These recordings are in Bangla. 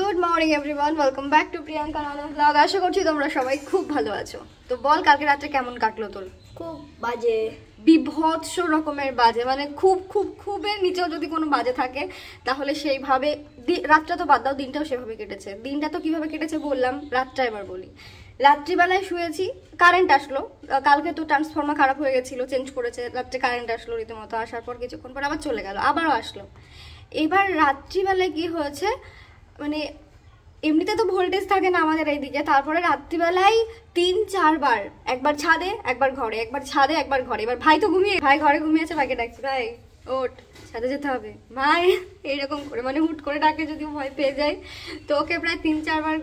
Good morning everyone, welcome back to Priyanka নানা ব্লগ। আশা করছি তোমরা সবাই খুব ভালো আছো। তো বল, কালকে রাত্রে কেমন কাটলো তোর? খুব বাজে, বিভৎস রকমের বাজে, মানে খুব খুব খুবের নিচেও যদি কোনো বাজে থাকে তাহলে সেইভাবে। রাতটা তো বাদ দাও, দিনটাও সেভাবে কেটেছে। দিনটা তো কিভাবে কেটেছে বললাম, রাতটা এবার বলি। রাত্রিবেলায় শুয়েছি, কারেন্ট আসলো। কালকে তো ট্রান্সফর্মার খারাপ হয়ে গেছিলো, চেঞ্জ করেছে। রাত্রে কারেন্ট আসলো রীতিমতো, আসার পর কিছুক্ষণ পর আবার চলে গেল, আবারও আসলো। এবার রাত্রিবেলায় কি হয়েছে, মানে এমনিতে তো ভোল্টেজ থাকে না আমাদের এইদিকে, তারপরে রাত্রিবেলায় 3-4 বার, একবার ছাদে একবার ঘরে, একবার ছাদে একবার ঘরে। এবার ভাই তো ভাই ঘরে ঘুমিয়েছে, ভাইকে ডাকছি, ভাই ওঠ ছাদে যেতে হবে ভাই, এইরকম করে মানে হুট করে ডাকে, যদি ভয় পেয়ে যায়। তো ওকে প্রায় 3-4 বার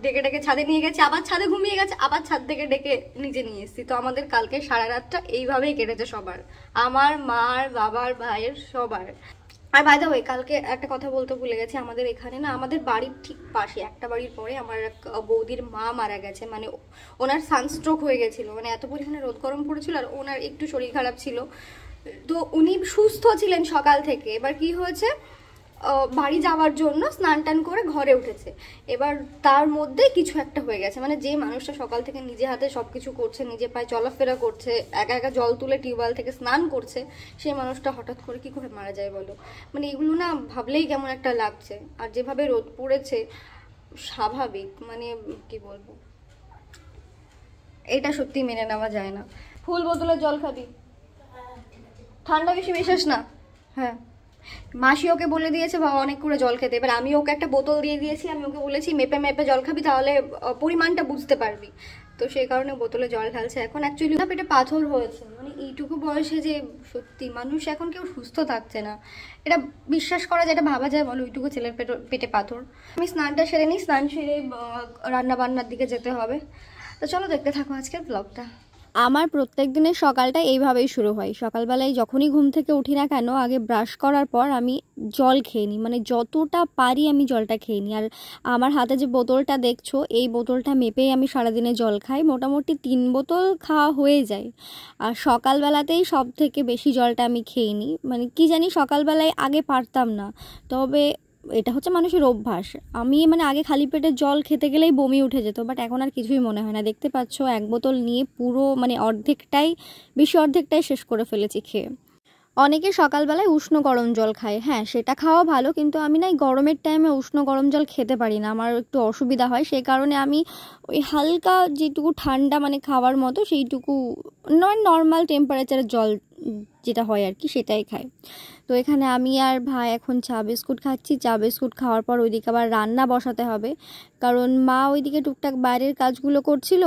ডেকে ডেকে ছাদে নিয়ে গেছে, আবার ছাদে ঘুমিয়ে গেছে, আবার ছাদ থেকে ডেকে নিচে নিয়ে এসেছি। তো আমাদের কালকে সারা রাতটা এইভাবেই কেটেছে সবার, আমার, মার, বাবার, ভাইয়ের, সবার। আর বাই দ্য ওয়ে, কালকে একটা কথা বলতে ভুলে গেছি, আমাদের এখানে না, আমাদের বাড়ির ঠিক পাশে একটা বাড়ির পরে আমার এক বৌদির মা মারা গেছে। মানে ওনার সানস্ট্রোক হয়ে গেছিল, মানে এত পরিমাণে রোদ গরম পড়েছিল, আর ওনার একটু শরীর খারাপ ছিল। তো উনি সুস্থ ছিলেন সকাল থেকে। এবার কি হয়েছে, বাড়ি যাওয়ার জন্য স্নান টান করে ঘরে উঠেছে। এবার তার মধ্যে কিছু একটা হয়ে গেছে, মানে যে মানুষটা সকাল থেকে নিজে হাতে সব কিছু করছে, নিজে পায়ে চলাফেরা করছে, একা একা জল তুলে টিউবওয়েল থেকে স্নান করছে, সেই মানুষটা হঠাৎ করে কি করে মারা যায় বলো? মানে এগুলো না ভাবলেই কেমন একটা লাগছে। আর যেভাবে রোদ পড়েছে, স্বাভাবিক মানে কি বলবো, এটা সত্যি মেনে নেওয়া যায় না। ফুল বোতলের জল খাবি, ঠান্ডা বেশি মেশাস না। হ্যাঁ, মাসি ওকে বলে দিয়েছে বাবা অনেক করে জল খেতে। এবার আমি ওকে একটা বোতল দিয়ে দিয়েছি, আমি ওকে বলেছি মেপে মেপে জল খাবি, তাহলে পরিমাণটা বুঝতে পারবি। তো সেই কারণে বোতলে জল ঢালছে এখন। অ্যাকচুয়ালি না, পেটে পাথর হয়েছে, মানে এইটুকু বয়সে যে সত্যি মানুষ এখন কেউ সুস্থ থাকছে না, এটা বিশ্বাস করা যায়, এটা ভাবা যায় বলো? ওইটুকু ছেলের পেটে পাথর। আমি স্নানটা সেরে নিই, স্নান সেরে রান্না বান্নার দিকে যেতে হবে। তো চলো দেখতে থাকো আজকের ব্লগটা। আমার প্রত্যেক দিনের সকালটা এইভাবেই শুরু হয়। সকালবেলায় যখনই ঘুম থেকে উঠি না কেন, আগে ব্রাশ করার পর আমি জল খেয়ে নিই, মানে যতটা পারি আমি জলটা খেয়ে নিই। আর আমার হাতে যে বোতলটা দেখছো, এই বোতলটা মেপেই আমি সারাদিনে জল খাই। মোটামুটি 3 বোতল খাওয়া হয়ে যায়। আর সকালবেলাতেই সব থেকে বেশি জলটা আমি খেয়ে নিই। মানে কি জানি, সকালবেলায় আগে পারতাম না, তবে এটা হচ্ছে মানুষের অভ্যাস। আমি মানে আগে খালি পেটে জল খেতে গেলেই বমি উঠে যেত, বাট এখন আর কিছুই মনে হয় না। দেখতে পাচ্ছ, 1 বোতল নিয়ে পুরো মানে অর্ধেকটাই শেষ করে ফেলেছি খেয়ে। অনেকে সকালবেলায় উষ্ণ গরম জল খায়, হ্যাঁ সেটা খাওয়া ভালো, কিন্তু আমি না এই গরমের টাইমে উষ্ণ গরম জল খেতে পারি না, আমার একটু অসুবিধা হয়। সেই কারণে আমি ওই হালকা যেটুকু ঠান্ডা মানে খাওয়ার মতো সেইটুকু নর্মাল টেম্পারেচারের জল যেটা হয় আর কি, সেটাই খাই। তো এখানে আমি আর ভাই এখন চা বিস্কুট খাচ্ছি। চা বিস্কুট খাওয়ার পর ওইদিকে আবার রান্না বসাতে হবে, কারণ মা ওইদিকে টুকটাক বাইরের কাজগুলো করছিল।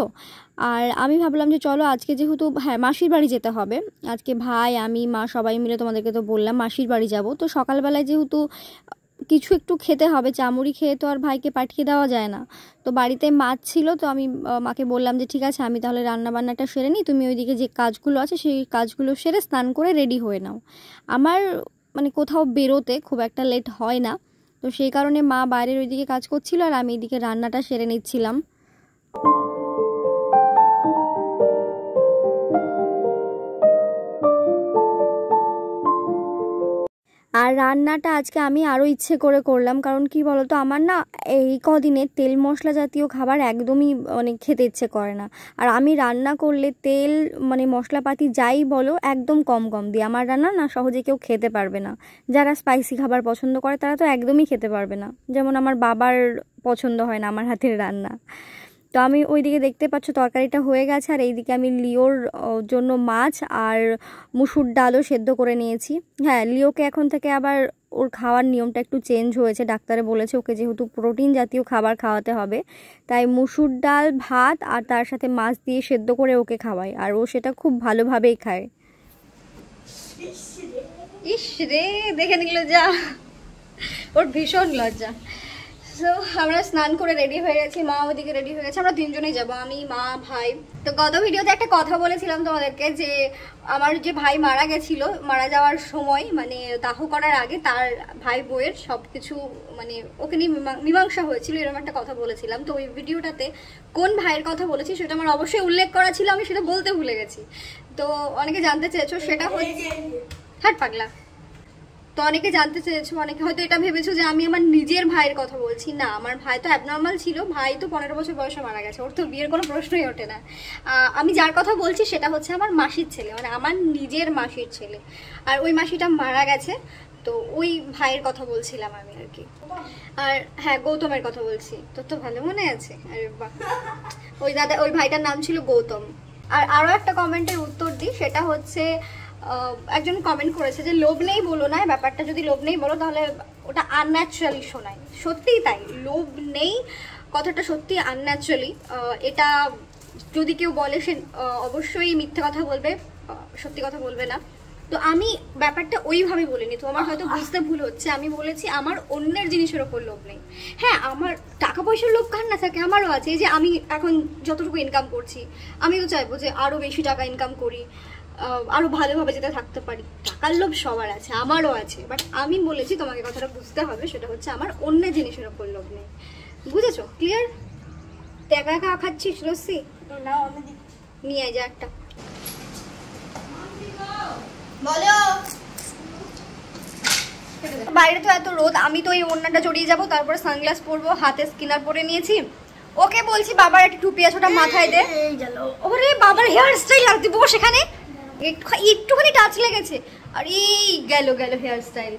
আর আমি ভাবলাম যে চলো আজকে যেহেতু হ্যাঁ মাসির বাড়ি যেতে হবে, আজকে ভাই, আমি, মা সবাই মিলে, তোমাদেরকে তো বললাম মাসির বাড়ি যাব। তো সকালবেলায় যেহেতু কিছু একটু খেতে হবে, চামড়ি খেয়ে তো আর ভাইকে পাঠিয়ে দেওয়া যায় না। তো বাড়িতে মাছ ছিল, তো আমি মাকে বললাম যে ঠিক আছে, আমি তাহলে রান্নাবান্নাটা সেরে নিই, তুমি ওইদিকে যে কাজগুলো আছে সেই কাজগুলো সেরে স্নান করে রেডি হয়ে নাও। আমার মানে কোথাও বেরোতে খুব একটা লেট হয় না, তো সেই কারণে মা বাইরের ওইদিকে কাজ করছিল আর আমি এদিকে রান্নাটা সেরে নিচ্ছিলাম। আর রান্নাটা আজকে আমি আরও ইচ্ছে করে করলাম, কারণ কি বলতো, আমার না এই কদিনে তেল মশলা জাতীয় খাবার একদমই মানে খেতে ইচ্ছে করে না। আর আমি রান্না করলে তেল মানে মশলাপাতি যাই বলো একদম কম কম দিই। আমার রান্না না সহজে কেউ খেতে পারবে না। যারা স্পাইসি খাবার পছন্দ করে তারা তো একদমই খেতে পারবে না, যেমন আমার বাবার পছন্দ হয় না আমার হাতের রান্না। তো আমি ওইদিকে দেখতে পাচ্ছ তরকারিটা হয়ে গেছে, আর এইদিকে আমি লিওর জন্য মাছ আর মুসুর ডালও সেদ্ধ করে নিয়েছি। হ্যাঁ, লিওকে এখন থেকে আবার ওর খাওয়ার নিয়মটা একটু চেঞ্জ হয়েছে, ডাক্তারে বলেছে ওকে যেহেতু প্রোটিন জাতীয় খাবার খাওয়াতে হবে, তাই মুসুর ডাল, ভাত আর তার সাথে মাছ দিয়ে সেদ্ধ করে ওকে খাওয়াই, আর ও সেটা খুব ভালোভাবেই খায়। ইস রে, দেখে নিল যা, ওর ভীষণ লজ্জা। সো আমরা স্নান করে রেডি হয়ে গেছি, মা ওদিকে রেডি হয়ে গেছে, আমরা 3 জনেই যাবো, আমি, মা, ভাই। তো গত ভিডিওতে একটা কথা বলেছিলাম তোমাদেরকে যে আমার যে ভাই মারা গেছিল, মারা যাওয়ার সময় মানে দাহ করার আগে তার ভাই বউয়ের সব কিছু মানে ওকে নিয়ে মীমাংসা হয়েছিল, এরকম একটা কথা বলেছিলাম। তো ওই ভিডিওটাতে কোন ভাইয়ের কথা বলেছি সেটা আমার অবশ্যই উল্লেখ করা ছিল, আমি সেটা বলতে ভুলে গেছি। তো অনেকে জানতে চেয়েছো, সেটা হচ্ছে হাট পাগলা, তো অনেকে জানতে চেয়েছো, অনেকে হয়তো এটা ভেবেছো যে আমি আমার নিজের ভাইয়ের কথা বলছি। না, আমার ভাই তো অ্যাবনর্মাল ছিল, ভাই তো 15 বছর বয়সে মারা গেছে, ওর তো বিয়ের কোনো প্রশ্নই ওঠে না। আমি যার কথা বলছি সেটা হচ্ছে আমার মাসির ছেলে, মানে আমার নিজের মাসির ছেলে। আর ওই মাসিটা মারা গেছে, তো ওই ভাইয়ের কথা বলছিলাম আমি আর কি। আর হ্যাঁ, গৌতমের কথা বলছি, তোর তো ভালো মনে আছে। আরে বাহ, ওই দাদা, ওই ভাইটার নাম ছিল গৌতম। আর আরও একটা কমেন্টের উত্তর দিই, সেটা হচ্ছে একজন কমেন্ট করেছে যে লোভ নেই বলো না, ব্যাপারটা যদি লোভ নেই বলো তাহলে ওটা আনন্যাচারালি শোনায়। সত্যিই তাই, লোভ নেই কথাটা সত্যি আনন্যাচারালি। এটা যদি কেউ বলে সে অবশ্যই মিথ্যে কথা বলবে, সত্যি কথা বলবে না। তো আমি ব্যাপারটা ওইভাবে বলিনি, তো আমার হয়তো বুঝতে ভুল হচ্ছে। আমি বলেছি আমার অন্যের জিনিসের ওপর লোভ নেই। হ্যাঁ, আমার টাকা পয়সার লোভ কার না থাকে, আমারও আছে। এই যে আমি এখন যতটুকু ইনকাম করছি, আমি তো চাইবো যে আরও বেশি টাকা ইনকাম করি, আরও ভালোভাবে যেতে থাকতে পারি। টাকার লোভ সবার আছে, আমারও আছে, বাট আমি বলেছি তোমাকে কথাটা বুঝতে হবে, সেটা হচ্ছে আমার অন্যের জিনিসের ওপর লোভ নেই। বুঝেছো? ক্লিয়ার? তো একা একা খাচ্ছিস লস্যি? নিয়ে যা একটা। বলো, বাইরে তো এত রোদ, আমি তো এই ওড়নাটা জড়িয়ে যাবো, তারপরে সানগ্লাস পরবো, হাতে স্কিনার পরে নিয়েছি। ওকে বলছি বাবার একটা টুপি আছে ওটা মাথায় দে। ওরে বাবার হেয়ার স্টাইল লাগতে বো, সেখানে একটুখানি টাচ লেগেছে আর এই গেল হেয়ার স্টাইল।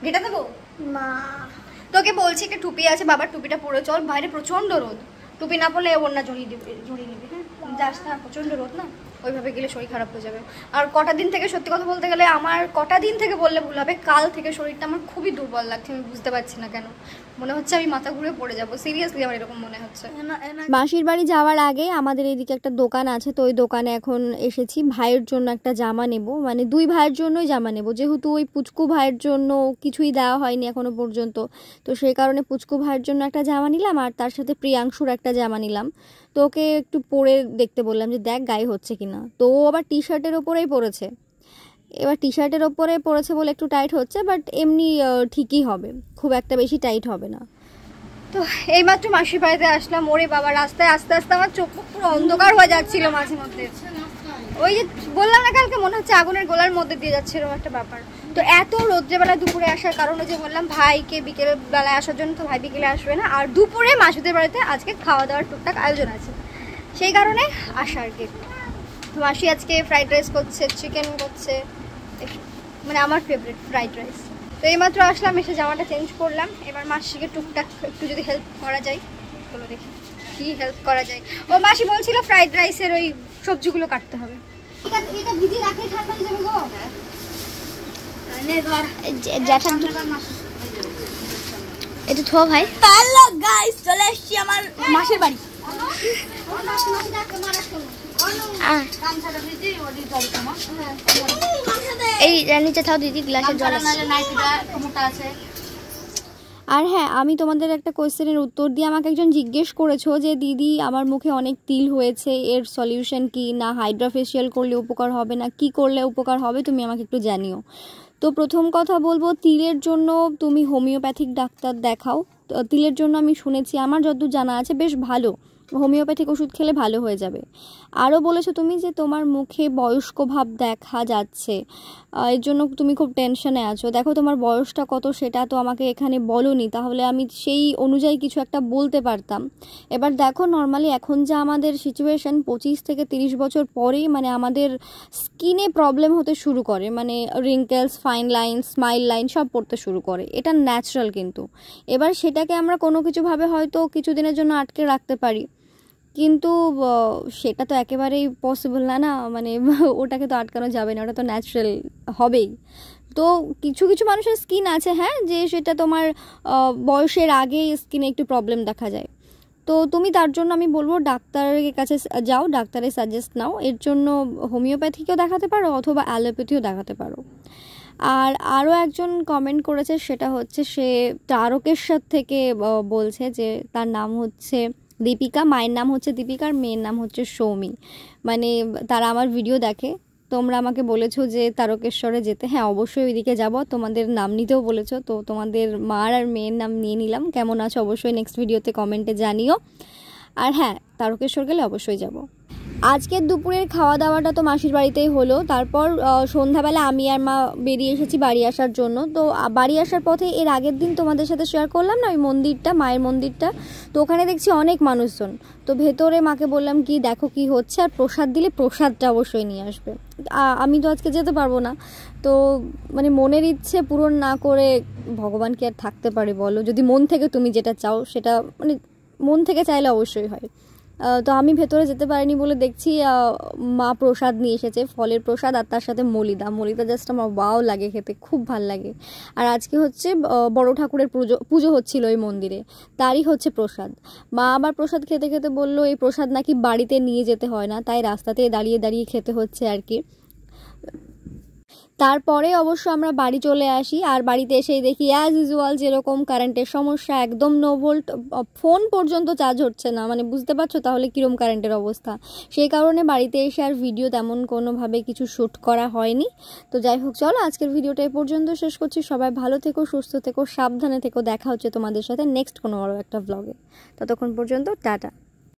ঘেটা দেবো মা? তোকে বলছি একটা টুপি আছে, বাবার টুপিটা পরে চল, বাইরে প্রচন্ড রোদ। টুপি না পরলে ওড়না জড়িয়ে নিবি। হ্যাঁ যাস না, প্রচন্ড রোদ না, ওইভাবে গেলে শরীর খারাপ হয়ে যাবে। আর কটা দিন থেকে, সত্যি কথা বলতে গেলে আমার কটা দিন থেকে বললে ভুল হবে, কাল থেকে শরীরটা আমার খুবই দুর্বল লাগছে। আমি বুঝতে পারছি না কেন, মনে হচ্ছে আমি মাথা ঘুরে পড়ে যাবো। সিরিয়াসলি আমার এরকম মনে হচ্ছে। মাসির বাড়ি যাওয়ার আগে আমাদের এইদিকে একটা দোকান আছে, তো ওই দোকানে এখন এসেছি ভাইয়ের জন্য একটা জামা নেব, মানে দুই ভাইয়ের জন্যই জামা নেব, যেহেতু ওই পুচকু ভাইয়ের জন্য কিছুই দেওয়া হয়নি এখনো পর্যন্ত, তো সেই কারণে পুচকু ভাইয়ের জন্য একটা জামা নিলাম, আর তার সাথে প্রিয়াংশুর একটা জামা নিলাম। তো ওকে একটু পরে দেখতে বললাম যে দেখ গায়ে হচ্ছে কিনা, তো ও আবার টি শার্টের ওপরেই পরেছে। এবার টি শার্টের ওপরে পরেছে বলে একটু টাইট হচ্ছে, বাট এমনি ঠিকই হবে, খুব একটা বেশি টাইট হবে না। তো এইমাত্র মাসির বাড়িতে আসলাম। ওরে বাবা, রাস্তায় আস্তে আস্তে আমার চোখ পুরো অন্ধকার হয়ে যাচ্ছিল মাঝে মধ্যে। ওই যে বললাম না কালকে, মনে হচ্ছে আগুনের গোলার মধ্যে দিয়ে যাচ্ছে এরকম একটা ব্যাপার। তো এত রোদ্রেবেলা দুপুরে আসার কারণে যে বললাম ভাইকে বিকেল বেলায় আসার জন্য, তো ভাই বিকেলে আসবে না, আর দুপুরে মাসিদের বাড়িতে আজকে খাওয়া দাওয়ার টুকটাক আয়োজন আছে, সেই কারণে আসা আর কি। তো মাসি আজকে ফ্রাইড রাইস করছে, চিকেন করছে, মানে আমার ফেভারিট ফ্রাইড রাইস। তো এইমাত্র আসলাম, এসে জামাটা চেঞ্জ করলাম। এবার মাসিকে টুকটাক একটু যদি হেল্প করা যায়, চলো দেখি কি হেল্প করা যায়। ও মাসি বলছিল ফ্রাইড রাইসের ওই সবজিগুলো কাটতে হবে। এটা ভিজিয়ে রাখলে ঠান্ডা হয়ে যাবে গো। এটা থো ভাই। হ্যালো গাইস, চলে এসেছি আমার মাসির বাড়ি। এই নিচে থাও দিদি, গ্লাসের জল আছে। আর হ্যাঁ, আমি তোমাদের একটা কোয়েশ্চেনের উত্তর দিয়ে আমাকে একজন জিজ্ঞেস করেছো যে দিদি আমার মুখে অনেক তিল হয়েছে, এর সলিউশন কি, না হাইড্রা ফেসিয়াল করলে উপকার হবে, না কি করলে উপকার হবে, তুমি আমাকে একটু জানিও। তো প্রথম কথা বলবো, তিলের জন্য তুমি হোমিওপ্যাথিক ডাক্তার দেখাও। তিলের জন্য আমি শুনেছি, আমার যতদূর জানা আছে বেশ ভালো, হোমিওপ্যাথিক ওষুধ খেলে ভালো হয়ে যাবে। আরও বলেছো তুমি যে তোমার মুখে বয়স্ক ভাব দেখা যাচ্ছে, এর জন্য তুমি খুব টেনশনে আছো। দেখো তোমার বয়সটা কত সেটা তো আমাকে এখানে বলোনি, তাহলে আমি সেই অনুযায়ী কিছু একটা বলতে পারতাম। এবার দেখো নর্মালি এখন যা আমাদের সিচুয়েশন, 25 থেকে 30 বছর পরেই মানে আমাদের স্কিনে প্রবলেম হতে শুরু করে, মানে wrinkles, fine line, smile line সব পড়তে শুরু করে। এটা ন্যাচারাল, কিন্তু এবার সেটাকে আমরা কোনো কিছুভাবে হয়তো কিছুদিনের জন্য আটকে রাখতে পারি, কিন্তু সেটা তো একেবারেই পসিবল না, মানে ওটাকে তো আটকানো যাবে না, ওটা তো ন্যাচারাল হবেই। তো কিছু কিছু মানুষের স্কিন আছে হ্যাঁ, যে সেটা তোমার বয়সের আগেই স্কিনে একটু প্রবলেম দেখা যায়। তো তুমি তার জন্য আমি বলবো ডাক্তারের কাছে যাও, ডাক্তারের সাজেস্ট নাও। এর জন্য হোমিওপ্যাথিকেও দেখাতে পারো অথবা অ্যালোপ্যাথিও দেখাতে পারো। আর আরও একজন কমেন্ট করেছে, সেটা হচ্ছে সে তারকেশ্বর থেকে বলছে যে তার নাম হচ্ছে দীপিকা, মায়ের নাম হচ্ছে দীপিকা আর মেয়ের নাম হচ্ছে সৌমি। মানে তারা আমার ভিডিও দেখে, তোমরা আমাকে বলেছো যে তারকেশ্বরে যেতে, হ্যাঁ অবশ্যই ওইদিকে যাব, তোমাদের নাম নিতেও বলেছো, তো তোমাদের মার আর মেয়ের নাম নিয়ে নিলাম। কেমন আছো অবশ্যই নেক্সট ভিডিওতে কমেন্টে জানিও। আর হ্যাঁ, তারকেশ্বর গেলে অবশ্যই যাব। আজকের দুপুরের খাওয়া দাওয়াটা তো মাসির বাড়িতেই হলো। তারপর সন্ধ্যাবেলা আমি আর মা বেরিয়ে এসেছি বাড়ি আসার জন্য। তো বাড়ি আসার পথে এর আগের দিন তোমাদের সাথে শেয়ার করলাম না ওই মন্দিরটা, মায়ের মন্দিরটা, তো ওখানে দেখছি অনেক মানুষজন। তো ভেতরে মাকে বললাম কি দেখো কি হচ্ছে, আর প্রসাদ দিলে প্রসাদটা অবশ্যই নিয়ে আসবে। আমি তো আজকে যেতে পারবো না, তো মানে মনের ইচ্ছে পূরণ না করে ভগবান কি আর থাকতে পারে বলো? যদি মন থেকে তুমি যেটা চাও সেটা মানে মন থেকে চাইলে অবশ্যই হয়। তো আমি ভেতরে যেতে পারিনি বলে দেখছি মা প্রসাদ নিয়ে এসেছে, ফলের প্রসাদ, আর তার সাথে মলিদা জাস্ট আমার ওয়াও লাগে খেতে, খুব ভাল লাগে। আর আজকে হচ্ছে বড় ঠাকুরের পুজো হচ্ছিল ওই মন্দিরে, তারই হচ্ছে প্রসাদ। মা আবার প্রসাদ খেতে খেতে বললো এই প্রসাদ নাকি বাড়িতে নিয়ে যেতে হয় না, তাই রাস্তাতে দাঁড়িয়ে দাঁড়িয়ে খেতে হচ্ছে আর কি। তারপরে অবশ্য আমরা বাড়ি চলে আসি, আর বাড়িতে এসেই দেখি অ্যাজ ইউজুয়াল যেরকম কারেন্টের সমস্যা, একদম নো ভোল্ট, ফোন পর্যন্ত চার্জ হচ্ছে না, মানে বুঝতে পারছো তাহলে কীরকম কারেন্টের অবস্থা। সেই কারণে বাড়িতে এসে আর ভিডিও তেমন কোনোভাবে কিছু শ্যুট করা হয়নি। তো যাই হোক, চলো আজকের ভিডিওটা এ পর্যন্ত শেষ করছি। সবাই ভালো থেকো, সুস্থ থেকো, সাবধানে থেকো। দেখা হচ্ছে তোমাদের সাথে নেক্সট কোনো বড় একটা ব্লগে। ততক্ষণ পর্যন্ত টাটা।